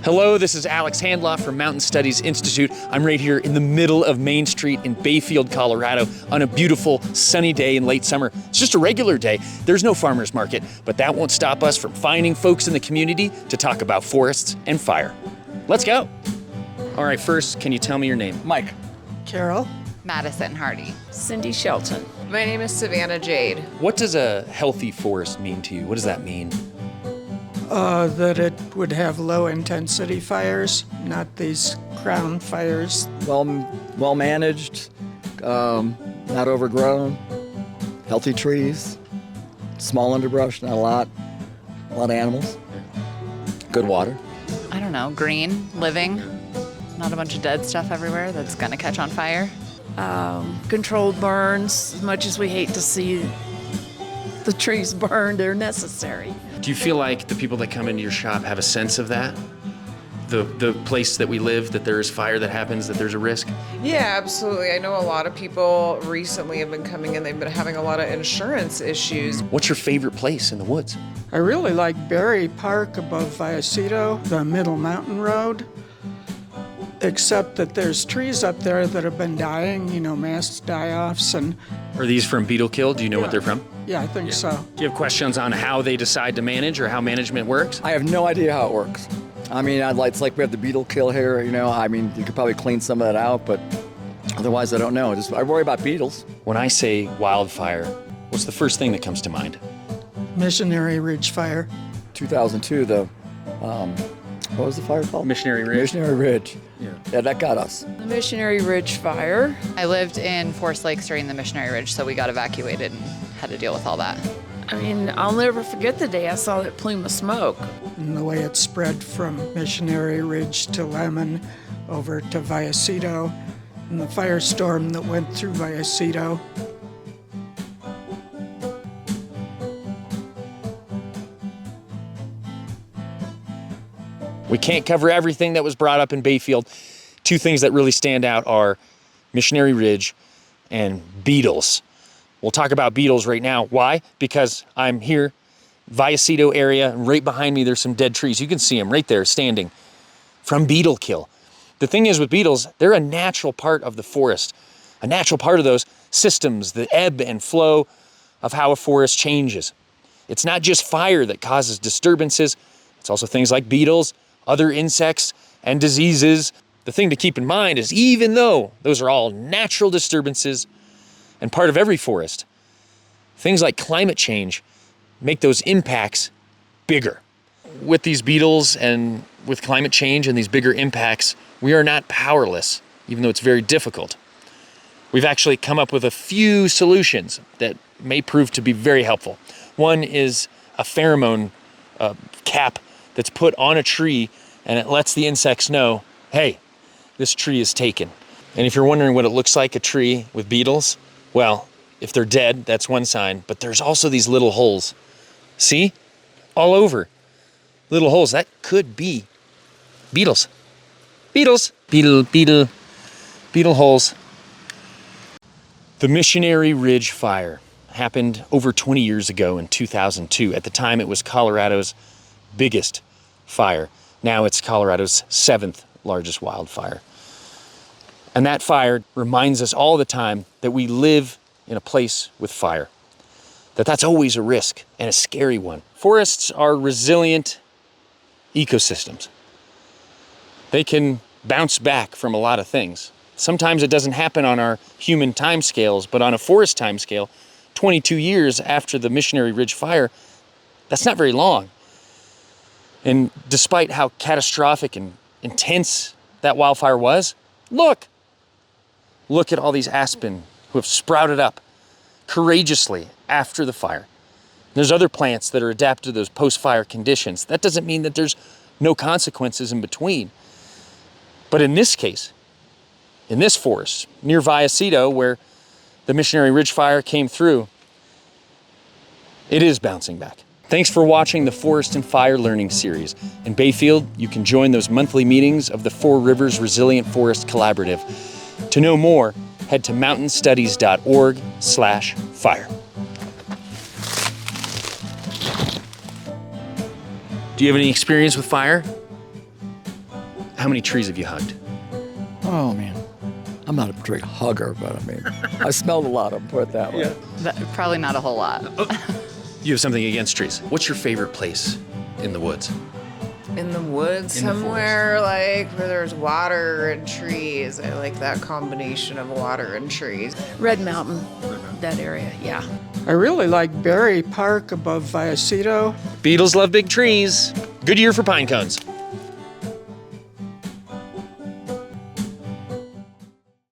Hello, this is Alex Handloff from Mountain Studies Institute. I'm right here in the middle of Main Street in Bayfield, Colorado on a beautiful sunny day in late summer. It's just a regular day. There's no farmer's market, but that won't stop us from finding folks in the community to talk about forests and fire. Let's go. All right, first, can you tell me your name? Mike. Carol. Madison Hardy. Cindy Shelton. My name is Savannah Jade. What does a healthy forest mean to you? What does that mean? That it would have low-intensity fires, not these crown fires. Well managed, not overgrown, healthy trees, small underbrush, not a lot of animals, good water. I don't know, green, living, not a bunch of dead stuff everywhere that's gonna catch on fire. Controlled burns. As much as we hate to see the trees burned, they're necessary. Do you feel like the people that come into your shop have a sense of that? The place that we live, that there is fire that happens, that there's a risk? Yeah, absolutely. I know a lot of people recently have been coming in, they've been having a lot of insurance issues. What's your favorite place in the woods? I really like Berry Park above Vallecito, the Middle Mountain Road, except that there's trees up there that have been dying, mass die-offs. And Are these from beetle kill? Do you know what they're from? yeah, I think so. Do you have questions on how they decide to manage or how management works? I have no idea how it works. I mean, it's like we have the beetle kill here, I mean, you could probably clean some of that out, but otherwise I don't know. I worry about beetles. When I say wildfire, what's the first thing that comes to mind? Missionary Ridge Fire. 2002, what was the fire called? Missionary Ridge. Missionary Ridge. Yeah, that got us. The Missionary Ridge Fire. I lived in Forest Lakes during the Missionary Ridge, so we got evacuated and had to deal with all that. I mean, I'll never forget the day I saw that plume of smoke. And the way it spread from Missionary Ridge to Lemon over to Vallecito, and the firestorm that went through Vallecito. We can't cover everything that was brought up in Bayfield. Two things that really stand out are Missionary Ridge and beetles. We'll talk about beetles right now. Why? Because I'm here, Vallecito area, and right behind me there's some dead trees. You can see them right there standing from beetle kill. The thing is with beetles, they're a natural part of the forest, a natural part of those systems, the ebb and flow of how a forest changes. It's not just fire that causes disturbances, it's also things like beetles, other insects, and diseases. The thing to keep in mind is even though those are all natural disturbances and part of every forest, things like climate change make those impacts bigger. With these beetles and with climate change and these bigger impacts, we are not powerless, even though it's very difficult. We've actually come up with a few solutions that may prove to be very helpful. One is a pheromone cap that's put on a tree, and it lets the insects know, hey, this tree is taken. And if you're wondering what it looks like, a tree with beetles, well, if they're dead, that's one sign, but there's also these little holes. See? All over. Little holes. That could be beetles. Beetles. Beetle holes. The Missionary Ridge Fire happened over 20 years ago in 2002. At the time, it was Colorado's biggest fire. Now it's Colorado's 7th largest wildfire. And that fire reminds us all the time that we live in a place with fire, that's always a risk and a scary one. Forests are resilient ecosystems. They can bounce back from a lot of things. Sometimes it doesn't happen on our human timescales, but on a forest timescale, 22 years after the Missionary Ridge Fire, that's not very long. And despite how catastrophic and intense that wildfire was, look at all these aspen who have sprouted up courageously after the fire. There's other plants that are adapted to those post-fire conditions. That doesn't mean that there's no consequences in between. But in this case, in this forest near Vallecito, where the Missionary Ridge Fire came through, it is bouncing back. Thanks for watching the Forest and Fire Learning Series. In Bayfield, you can join those monthly meetings of the Four Rivers Resilient Forest Collaborative. To know more, head to mountainstudies.org/fire. Do you have any experience with fire? How many trees have you hugged? Oh man, I'm not a great hugger, but I mean, I smelled a lot of them. Put it that way. Probably not a whole lot. You have something against trees. What's your favorite place in the woods? In the woods In the somewhere, like where there's water and trees. I like that combination of water and trees. Red Mountain, that area, yeah. I really like Berry Park above Vallecito. Beetles love big trees. Good year for pine cones.